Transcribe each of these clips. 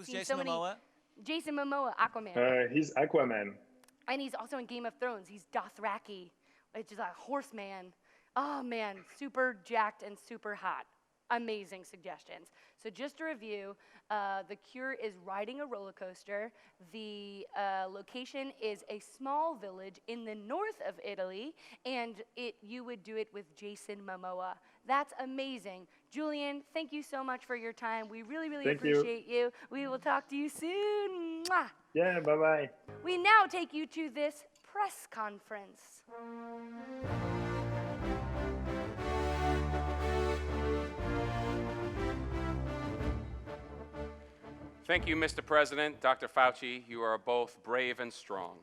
seen so many. Momoa? Jason Momoa, Aquaman. He's Aquaman. And he's also in Game of Thrones. He's Dothraki, which is a horseman. Oh, man, super jacked and super hot. Amazing suggestions. So just to review, the cure is riding a roller coaster. The location is a small village in the north of Italy, and you would do it with Jason Momoa. That's amazing. Julian, thank you so much for your time. We really, really appreciate you. We will talk to you soon. Mwah. Yeah, bye-bye. We now take you to this press conference. Thank you, Mr. President, Dr. Fauci. You are both brave and strong.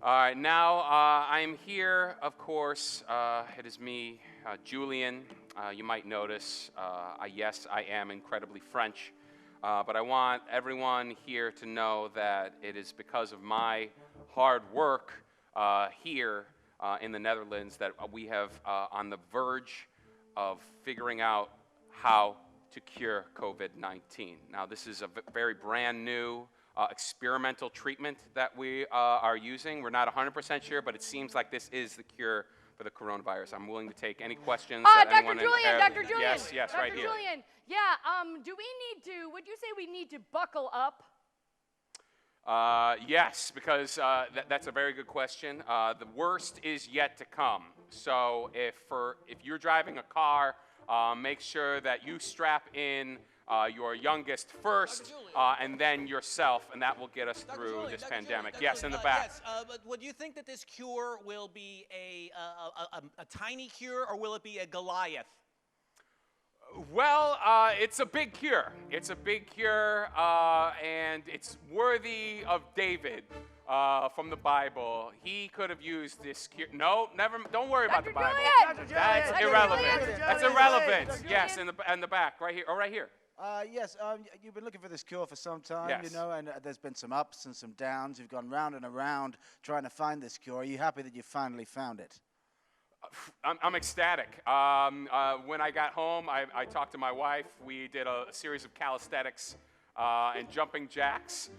All right, now I am here, of course. It is me, Julien. You might notice, yes, I am incredibly French, but I want everyone here to know that it is because of my hard work here in the Netherlands that we have on the verge of figuring out how to cure COVID-19. Now, this is a very brand new experimental treatment that we are using. We're not 100% sure, but it seems like this is the cure for the coronavirus. I'm willing to take any questions that anyone has. Dr. Julian, yes, Dr. right here. Julian, yeah, do we need to, would you say we need to buckle up? Yes, because that's a very good question. The worst is yet to come. So if you're driving a car, make sure that you strap in your youngest first, and then yourself, and that will get us through this pandemic. Yes, in the back. Yes, but would you think that this cure will be a tiny cure, or will it be a Goliath? Well, it's a big cure. It's a big cure, and it's worthy of David. From the Bible, he could have used this cure. No, never. Don't worry about the Bible. That's irrelevant. That's irrelevant. Yes, in the back, right here. Oh, right here. Yes, you've been looking for this cure for some time, Yes. you know, and there's been some ups and some downs. You've gone round and around trying to find this cure. Are you happy that you finally found it? I'm ecstatic. When I got home, I talked to my wife. We did a series of calisthenics and jumping jacks,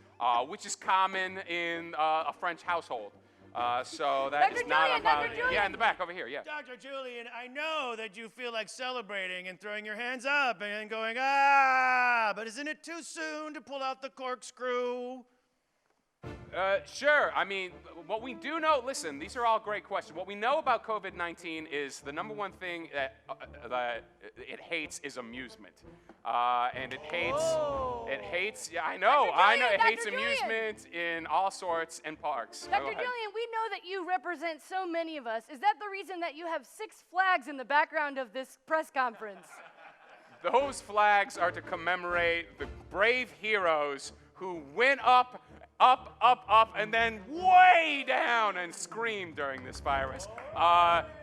which is common in a French household. So that is not about. Yeah, in the back over here. Yeah. Dr. Julian, I know that you feel like celebrating and throwing your hands up and going, ah, but isn't it too soon to pull out the corkscrew? Sure. I mean, what we do know, listen, these are all great questions. What we know about COVID-19 is the number one thing that it hates is amusement. And it hates, yeah, I know, it hates amusement in all sorts and parks. Dr. Julian, we know that you represent so many of us. Is that the reason that you have 6 flags in the background of this press conference? Those flags are to commemorate the brave heroes who went up, and then way down and scream during this virus.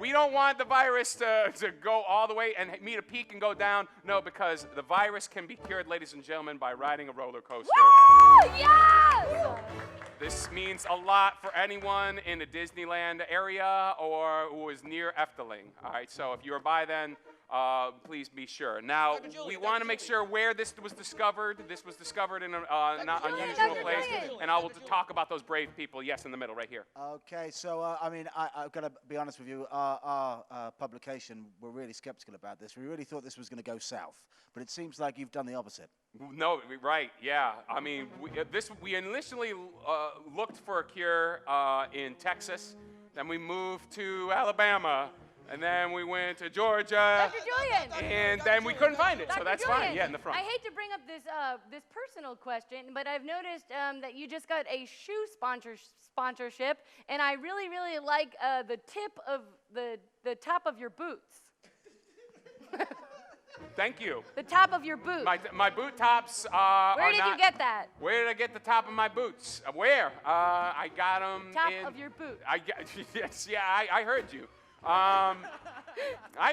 We don't want the virus to go all the way and meet a peak and go down. No, because the virus can be cured, ladies and gentlemen, by riding a roller coaster. Woo! Yes! This means a lot for anyone in the Disneyland area or who is near Efteling. All right, so if you're by then, please be sure. Now, we want to make sure where this was discovered. This was discovered in a not unusual place. And I will talk about those brave people, yes, in the middle, right here. Okay, so, I mean, I've got to be honest with you. Our publication, we're really skeptical about this. We really thought this was going to go south. But it seems like you've done the opposite. No, right, yeah. I mean, we initially looked for a cure in Texas. Then we moved to Alabama. And then we went to Georgia. Dr. Julian! And then we couldn't find it, so that's Julian, fine. Yeah, in the front. I hate to bring up this personal question, but I've noticed that you just got a shoe sponsorship, and I really, really like the tip of the top of your boots. Thank you. The top of your boot. My boot tops Where did you get that? Where did I get the top of my boots? Where? I got them Top of your boot. Yes, yeah, I heard you. I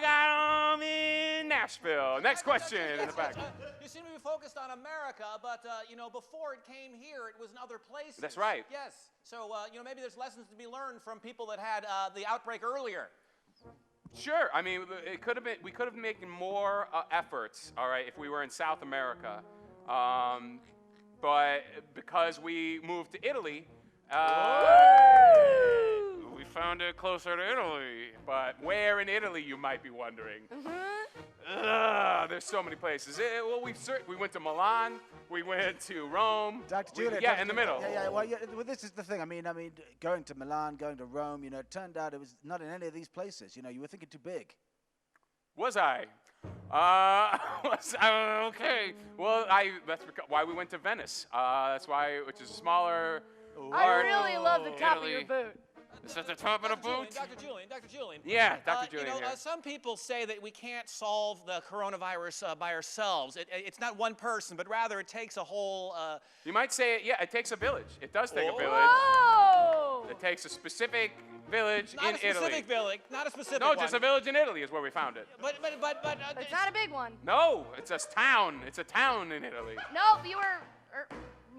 got them in Nashville. Next question in the back. You seem to be focused on America, but you know, before it came here, it was in other places. That's right. Yes. So you know, maybe there's lessons to be learned from people that had the outbreak earlier. Sure. I mean, it could have been. We could have made more efforts. All right, if we were in South America. but because we moved to Italy, we found it closer to Italy. But where in Italy, you might be wondering? There's so many places. Well, we went to Milan. We went to Rome. Dr. Julian. Yeah, in the middle. Well, this is the thing. I mean, going to Milan, going to Rome, it turned out it was not in any of these places. You were thinking too big. Was I? Okay. Well, that's why we went to Venice. That's why, which is smaller. I really love the top of your boot. Is that the top of the boot? Dr. Julian. Yeah, Dr. Julian here. Some people say that we can't solve the coronavirus by ourselves. It's not one person, but rather it takes a whole... You might say, it takes a village. It does take a village. Oh! It takes a specific village not in a specific Italy. village, not a specific No, one. just a village in Italy is where we found it. But It's not a big one. No, it's a town. It's a town in Italy. Nope, you were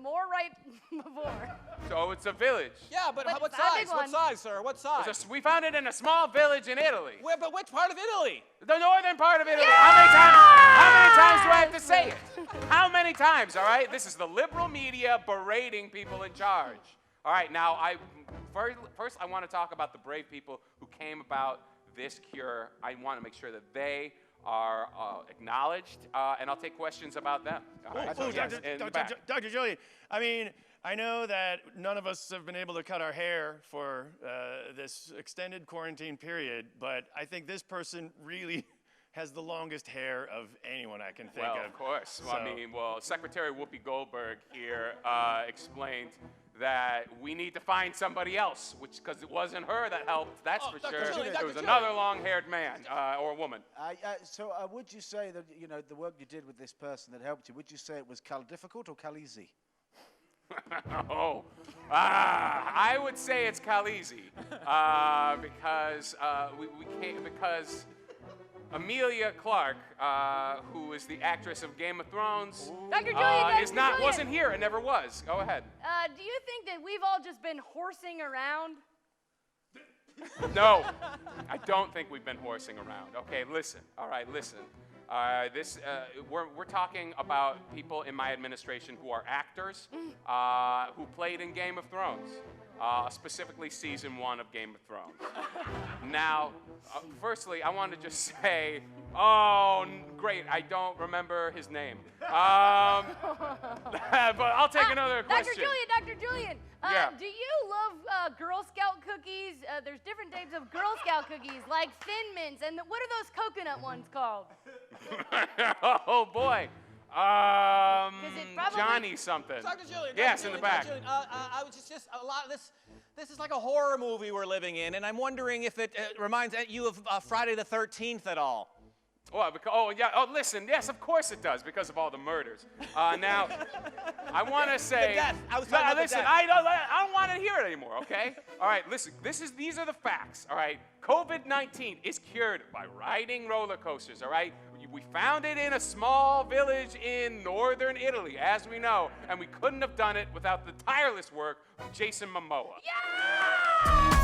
more right before. So it's a village. Yeah, but But what it's not a size? big What one. size, sir? What size? We found it in a small village in Italy. Where, but which part of Italy? The northern part of Italy. Yes! How many times do I have to say it? How many times, all right? This is the liberal media berating people in charge. All right, now, first I want to talk about the brave people who came about this cure. I want to make sure that they are acknowledged, and I'll take questions about them. All right, so yes, in the back. Dr. Julian, I mean, I know that none of us have been able to cut our hair for this extended quarantine period, but I think this person really has the longest hair of anyone I can think Well, of. of course. So. Well, Secretary Whoopi Goldberg here explained that we need to find somebody else, because it wasn't her that helped, that's for Dr. sure. Julian, It was Dr. another long-haired man or woman. So would you say that, the work you did with this person that helped you, would you say it was difficult or easy? I would say it's Khaleesi, because Amelia Clark, who is the actress of Game of Thrones, Dr. Julian, wasn't here and never was. Go ahead. Do you think that we've all just been horsing around? No, I don't think we've been horsing around. Okay, listen. All right, listen. We're talking about people in my administration who are actors who played in Game of Thrones, specifically season 1 of Game of Thrones. Now, firstly, I want to just say, great, I don't remember his name. But I'll take another question. Dr. Julian, Yeah. do you love Girl Scout cookies? There's different types of Girl Scout cookies, like Thin Mints, and what are those coconut ones called? Oh, boy. it probably- Johnny something. Dr. Julian. Yes, Dr. in the Julian, back. Dr. Julian, I was just a lot of this. This is like a horror movie we're living in, and I'm wondering if it reminds you of Friday the 13th at all. Listen, yes, of course it does, because of all the murders. Now, I want to say... The death. I was talking about the listen, death. I don't want to hear it anymore, okay? All right, listen, these are the facts, all right? COVID-19 is cured by riding roller coasters, all right? We found it in a small village in northern Italy, as we know, and we couldn't have done it without the tireless work of Jason Momoa. Yeah!